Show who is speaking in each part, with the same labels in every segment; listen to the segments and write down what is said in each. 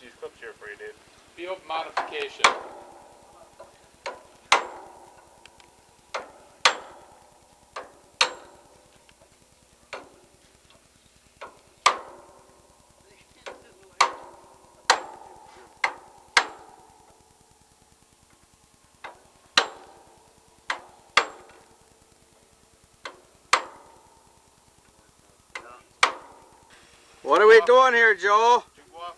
Speaker 1: these clips here for you, Dave.
Speaker 2: Field modification.
Speaker 3: What are we doing here, Joe?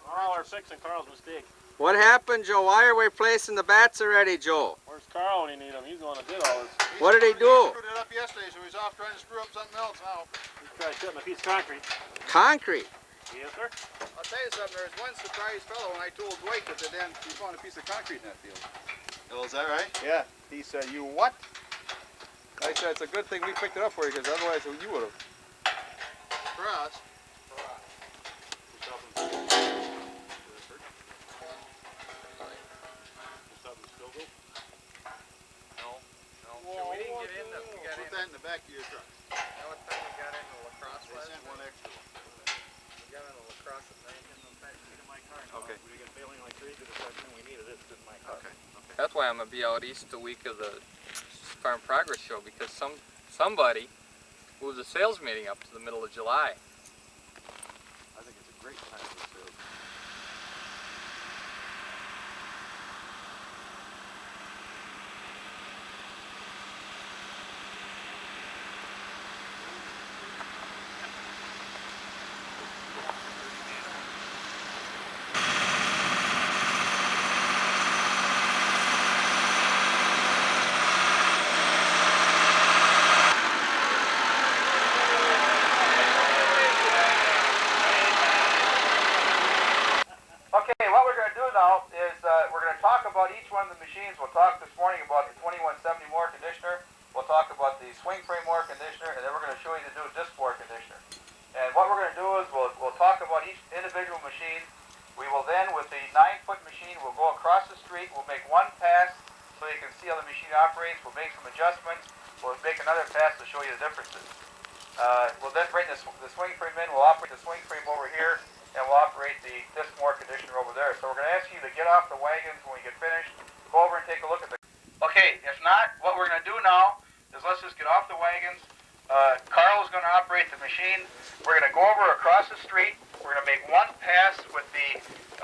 Speaker 1: Carl, our fixing Carl's mistake.
Speaker 3: What happened, Joe? Why are we placing the bats already, Joe?
Speaker 1: Where's Carl when you need him? He's the one that did all this.
Speaker 3: What did he do?
Speaker 4: He screwed it up yesterday, so he's off trying to screw up something else now.
Speaker 1: He's trying to a piece of concrete.
Speaker 3: Concrete?
Speaker 1: Yes, sir.
Speaker 4: I'll tell you something, there's one surprised fellow when I told Dwight that he found a piece of concrete in that field. Oh, is that right? Yeah. He said, you what? I said, it's a good thing we picked it up for you, because otherwise you would have. For us. Put that in the back of your truck.
Speaker 5: You know what time we got into lacrosse last
Speaker 4: They sent one extra.
Speaker 5: We got into lacrosse at night in the back seat of my car.
Speaker 4: Okay.
Speaker 1: We got failing like crazy this afternoon. We needed this in my car.
Speaker 4: Okay.
Speaker 2: That's why I'm gonna be out east the week of the Farm Progress Show, because somebody moved the sales meeting up to the middle of July.
Speaker 4: I think it's a great time for sales.
Speaker 6: Okay, what we're going to do now is we're going to talk about each one of the machines. We'll talk this morning about the 2170 mower conditioner. We'll talk about the swing frame mower conditioner, and then we're going to show you the new disc mower conditioner. And what we're going to do is we'll talk about each individual machine. We will then, with the 9-foot machine, we'll go across the street. We'll make one pass so you can see how the machine operates. We'll make some adjustments. We'll make another pass to show you the differences. We'll then bring the swing frame in. We'll operate the swing frame over here, and we'll operate the disc mower conditioner over there. So we're going to ask you to get off the wagons when we get finished. Go over and take a look at the... Okay, if not, what we're going to do now is let's just get off the wagons. Carl is going to operate the machine. We're going to go over across the street. We're going to make one pass with the...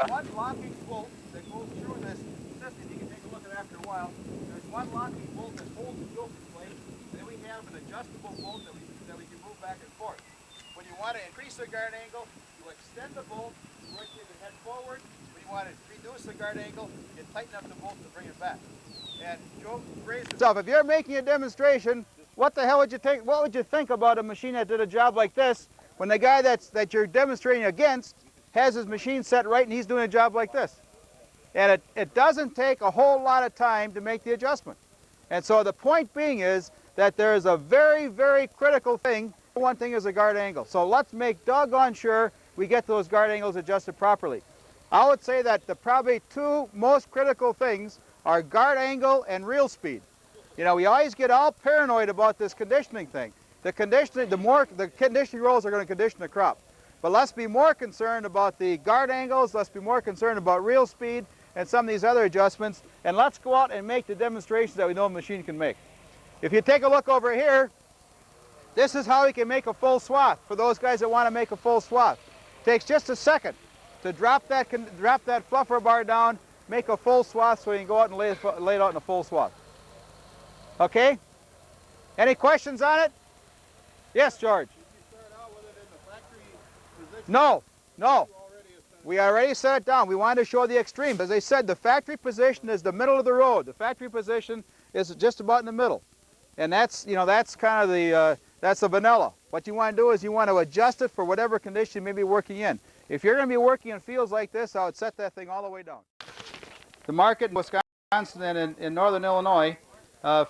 Speaker 6: one locking bolt that goes through this system. You can take a look at it after a while. There's one locking bolt that holds the yoke in place. Then we have an adjustable bolt that we can move back and forth. When you want to increase the guard angle, you extend the bolt, you rotate the head forward. When you want to reduce the guard angle, you tighten up the bolt to bring it back. And Joe raised it. So if you're making a demonstration, what the hell would you think? What would you think about a machine that did a job like this when the guy that you're demonstrating against has his machine set right and he's doing a job like this? And it doesn't take a whole lot of time to make the adjustment. And so the point being is that there is a very, very critical thing. One thing is the guard angle. So let's make doggone sure we get those guard angles adjusted properly. I would say that the probably two most critical things are guard angle and reel speed. You know, we always get all paranoid about this conditioning thing. The conditioning rollers are going to condition the crop. But let's be more concerned about the guard angles, let's be more concerned about reel speed and some of these other adjustments, and let's go out and make the demonstrations that we know a machine can make. If you take a look over here, this is how we can make a full swath for those guys that want to make a full swath. It takes just a second to drop that fluffer bar down, make a full swath so you can go out and lay it out in a full swath. Okay? Any questions on it? Yes, George?
Speaker 4: Did you start out with it in the factory position?
Speaker 6: No, no. We already set it down. We wanted to show the extreme. As I said, the factory position is the middle of the road. The factory position is just about in the middle. And that's, you know, that's kind of the, that's the vanilla. What you want to do is you want to adjust it for whatever condition you may be working in. If you're going to be working in fields like this, I would set that thing all the way down. The market in Wisconsin and in northern Illinois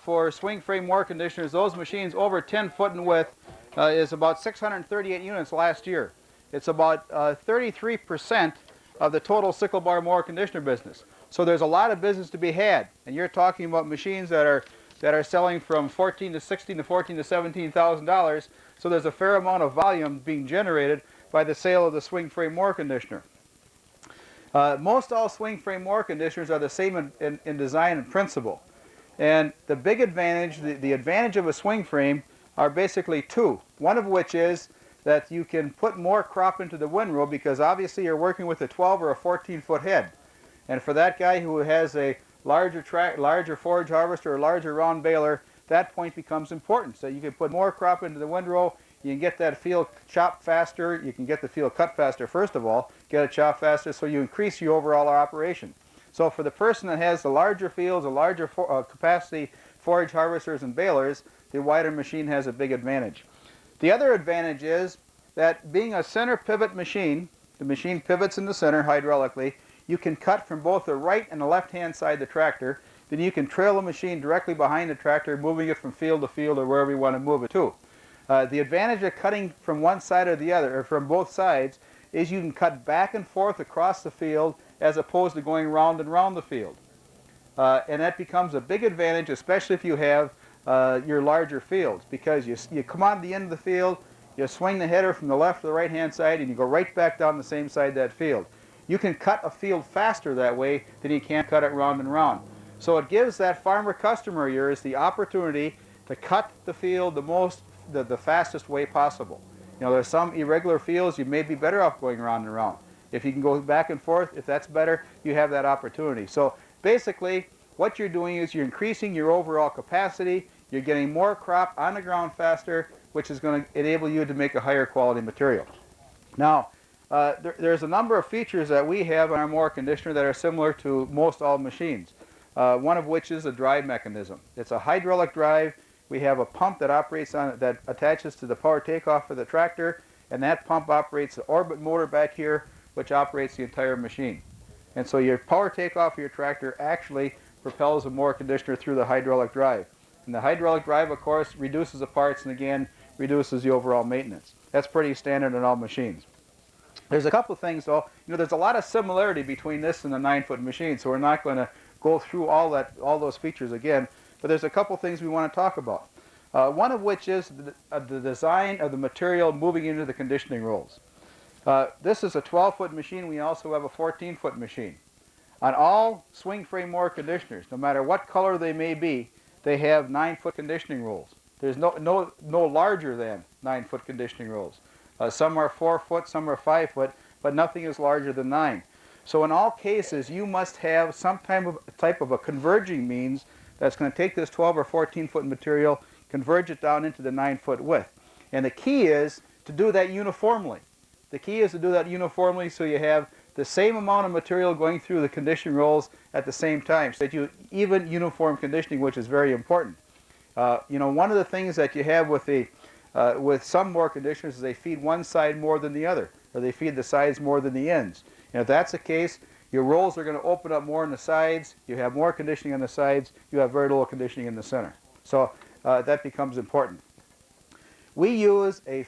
Speaker 6: for swing frame mower conditioners, those machines over 10 foot in width is about 638 units last year. It's about 33% of the total sickle bar mower conditioner business. So there's a lot of business to be had, and you're talking about machines that are selling from $14,000 to $16,000 to $14,000 to $17,000. So there's a fair amount of volume being generated by the sale of the swing frame mower conditioner.
Speaker 4: Most all swing frame mower conditioners are the same in design and principle. And the big advantage, the advantage of a swing frame are basically two. One of which is that you can put more crop into the windrow because obviously you're working with a 12 or a 14-foot head. And for that guy who has a larger forage harvester or larger round baler, that point becomes important. So you can put more crop into the windrow, you can get that field chopped faster, you can get the field cut faster first of all, get it chopped faster, so you increase your overall operation. So for the person that has the larger fields, the larger capacity forage harvesters and balers, the wider machine has a big advantage. The other advantage is that being a center pivot machine, the machine pivots in the center hydraulically, you can cut from both the right and the left-hand side of the tractor. Then you can trail the machine directly behind the tractor, moving it from field to field or wherever you want to move it to. The advantage of cutting from one side or the other, or from both sides, is you can cut back and forth across the field as opposed to going round and round the field. And that becomes a big advantage, especially if you have your larger fields, because you come on the end of the field, you swing the header from the left to the right-hand side, and you go right back down the same side of that field. You can cut a field faster that way than you can cut it round and round. So it gives that farmer customer of yours the opportunity to cut the field the fastest way possible. You know, there's some irregular fields you may be better off going round and round. If you can go back and forth, if that's better, you have that opportunity. So basically, what you're doing is you're increasing your overall capacity, you're getting more crop on the ground faster, which is going to enable you to make a higher quality material. Now, there's a number of features that we have on our mower conditioner that are similar to most all machines. One of which is a drive mechanism. It's a hydraulic drive. We have a pump that operates on it, that attaches to the power takeoff of the tractor, and that pump operates the orbit motor back here, which operates the entire machine. And so your power takeoff of your tractor actually propels the mower conditioner through the hydraulic drive. And the hydraulic drive, of course, reduces the parts and again reduces the overall maintenance. That's pretty standard in all machines. There's a couple of things though. You know, there's a lot of similarity between this and the 9-foot machine, so we're not going to go through all those features again. But there's a couple things we want to talk about. One of which is the design of the material moving into the conditioning rolls. This is a 12-foot machine. We also have a 14-foot machine. On all swing frame mower conditioners, no matter what color they may be, they have 9-foot conditioning rolls. There's no larger than 9-foot conditioning rolls. Some are 4-foot, some are 5-foot, but nothing is larger than 9. So in all cases, you must have some type of a converging means that's going to take this 12 or 14-foot material, converge it down into the 9-foot width. And the key is to do that uniformly. The key is to do that uniformly so you have the same amount of material going through the conditioning rolls at the same time, so that you even uniform conditioning, which is very important. You know, one of the things that you have with some mower conditioners is they feed one side more than the other, or they feed the sides more than the ends. And if that's the case, your rolls are going to open up more on the sides, you have more conditioning on the sides, you have very little conditioning in the center. So that becomes important. We use a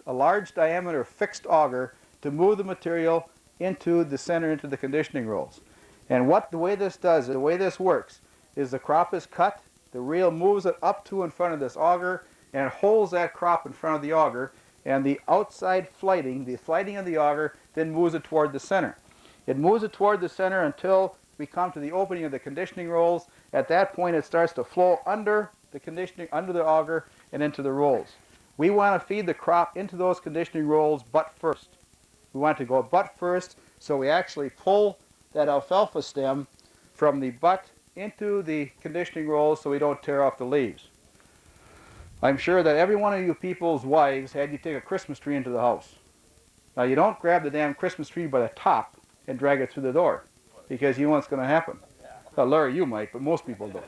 Speaker 4: large diameter fixed auger to move the material into the center, into the conditioning rolls. And the way this works, is the crop is cut, the reel moves it up to in front of this auger, and it holds that crop in front of the auger, and the outside flighting, the flighting of the auger, then moves it toward the center. It moves it toward the center until we come to the opening of the conditioning rolls. At that point, it starts to flow under the conditioning, under the auger, and into the rolls. We want to feed the crop into those conditioning rolls butt first. We want to go butt first, so we actually pull that alfalfa stem from the butt into the conditioning rolls so we don't tear off the leaves. I'm sure that every one of you people's wives had you take a Christmas tree into the house. Now you don't grab the damn Christmas tree by the top and drag it through the door, because you know what's going to happen. Well, Larry, you might, but most people don't.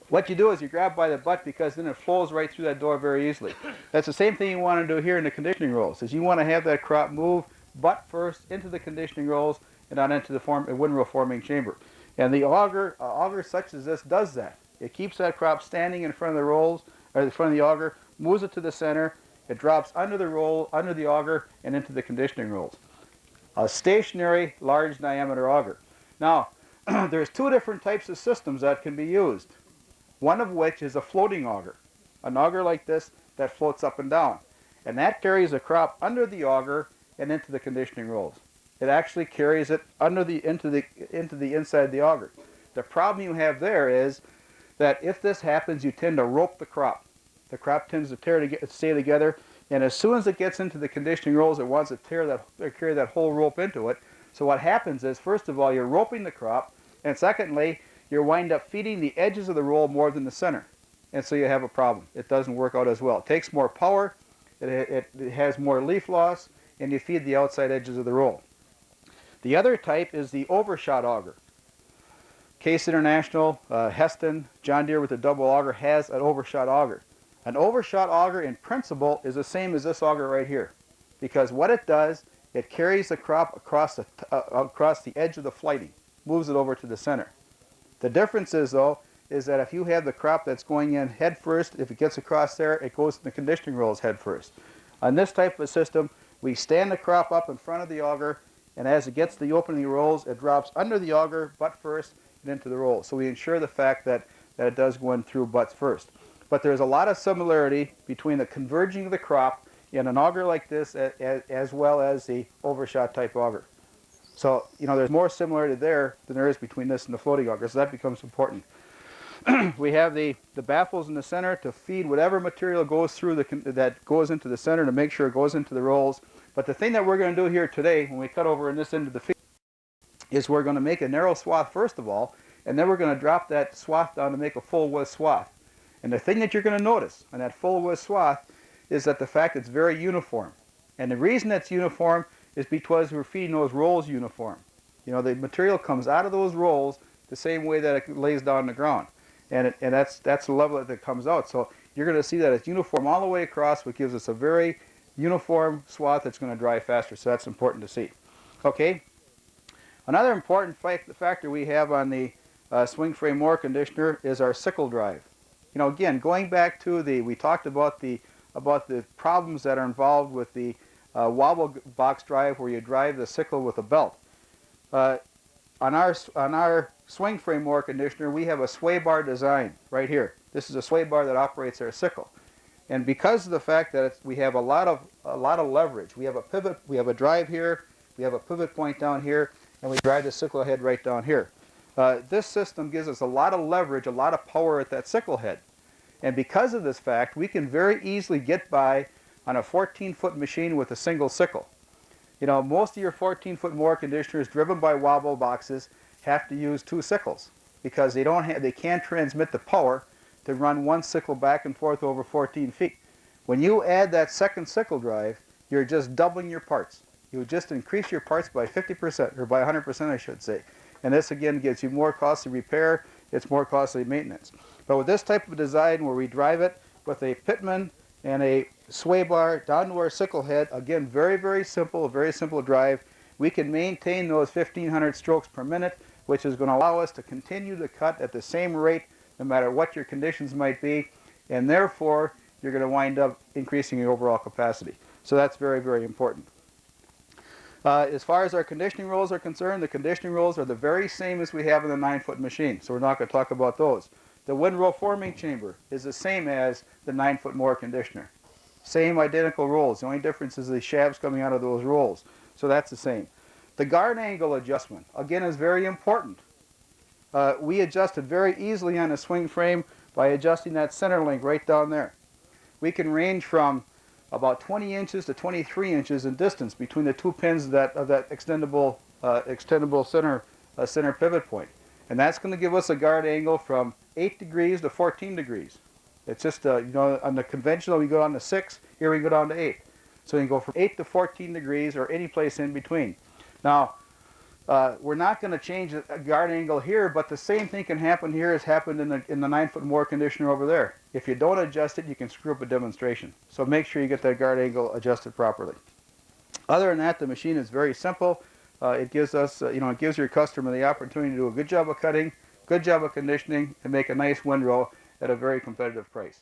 Speaker 4: What you do is you grab by the butt, because then it flows right through that door very easily. That's the same thing you want to do here in the conditioning rolls, is you want to have that crop move butt first into the conditioning rolls and on into the windrow forming chamber. And the auger such as this does that. It keeps that crop standing in front of the rolls, or in front of the auger, moves it to the center, it drops under the roll, under the auger, and into the conditioning rolls. A stationary, large diameter auger. Now, there's two different types of systems that can be used. One of which is a floating auger. An auger like this that floats up and down. And that carries the crop under the auger and into the conditioning rolls. it actually carries it into the inside of the auger. The problem you have there is that if this happens, you tend to rope the crop. The crop tends to stay together, and as soon as it gets into the conditioning rolls, it wants to carry that whole rope into it. So what happens is, first of all, you're roping the crop, and secondly, you wind up feeding the edges of the roll more than the center. And so you have a problem. It doesn't work out as well. It takes more power, it has more leaf loss, and you feed the outside edges of the roll. The other type is the overshot auger. Case International, Heston, John Deere with a double auger has an overshot auger. An overshot auger in principle is the same as this auger right here, because what it does, it carries the crop across the edge of the flighting, moves it over to the center. The difference is, though, is that if you have the crop that's going in head first, if it gets across there, it goes in the conditioning rolls head first. On this type of system, we stand the crop up in front of the auger, and as it gets to the opening rolls, it drops under the auger, butt first, and into the roll. So we ensure the fact that it does go in through butts first. But there's a lot of similarity between the converging of the crop in an auger like this as well as the overshot type auger. So, you know, there's more similarity there than there is between this and the floating auger, so that becomes important. We have the baffles in the center to feed whatever material goes through that goes into the center to make sure it goes into the rolls. But the thing that we're going to do here today, when we cut over in this end of the field, is we're going to make a narrow swath first of all, and then we're going to drop that swath down to make a full width swath. And the thing that you're going to notice on that full width swath is that the fact it's very uniform. And the reason it's uniform is because we're feeding those rolls uniform. You know, the material comes out of those rolls the same way that it lays down on the ground. And that's the level that it comes out. So you're going to see that it's uniform all the way across, which gives us a very uniform swath that's going to dry faster. So that's important to see. Okay. Another important factor we have on the swing frame mower conditioner is our sickle drive. You know, again, going back to we talked about the problems that are involved with the wobble box drive, where you drive the sickle with a belt. On our swing frame mower conditioner, we have a sway bar design right here. This is a sway bar that operates our sickle, and because of the fact that we have a lot of leverage, we have a pivot, we have a drive here, we have a pivot point down here, and we drive the sickle head right down here. This system gives us a lot of leverage, a lot of power at that sickle head. And because of this fact, we can very easily get by on a 14-foot machine with a single sickle. You know, most of your 14-foot mower conditioners driven by wobble boxes have to use two sickles because they can't transmit the power to run one sickle back and forth over 14 feet. When you add that second sickle drive, you're just doubling your parts. You would just increase your parts by 50%, or by 100% I should say. And this again gives you more costly repair, it's more costly maintenance. But with this type of design where we drive it with a pitman and a sway bar down to our sickle head, again very, very simple drive, we can maintain those 1,500 strokes per minute, which is going to allow us to continue to cut at the same rate no matter what your conditions might be, and therefore you're going to wind up increasing your overall capacity. So that's very, very important. As far as our conditioning rolls are concerned, the conditioning rolls are the very same as we have in the 9-foot machine, so we're not going to talk about those. The windrow forming chamber is the same as the 9-foot mower conditioner. Same identical rolls. The only difference is the shafts coming out of those rolls. So that's the same. The guard angle adjustment, again, is very important. We adjust it very easily on a swing frame by adjusting that center link right down there. We can range from about 20 inches to 23 inches in distance between the two pins of that extendable center pivot point. And that's going to give us a guard angle from 8 degrees to 14 degrees. It's just, you know, on the conventional we go down to 6, here we go down to 8. So you can go from 8 to 14 degrees or any place in between. Now, we're not going to change the guard angle here, but the same thing can happen here as happened in the 9-foot mower conditioner over there. If you don't adjust it, you can screw up a demonstration. So make sure you get that guard angle adjusted properly. Other than that, the machine is very simple. It gives us, it gives your customer the opportunity to do a good job of cutting, good job of conditioning, and make a nice windrow at a very competitive price.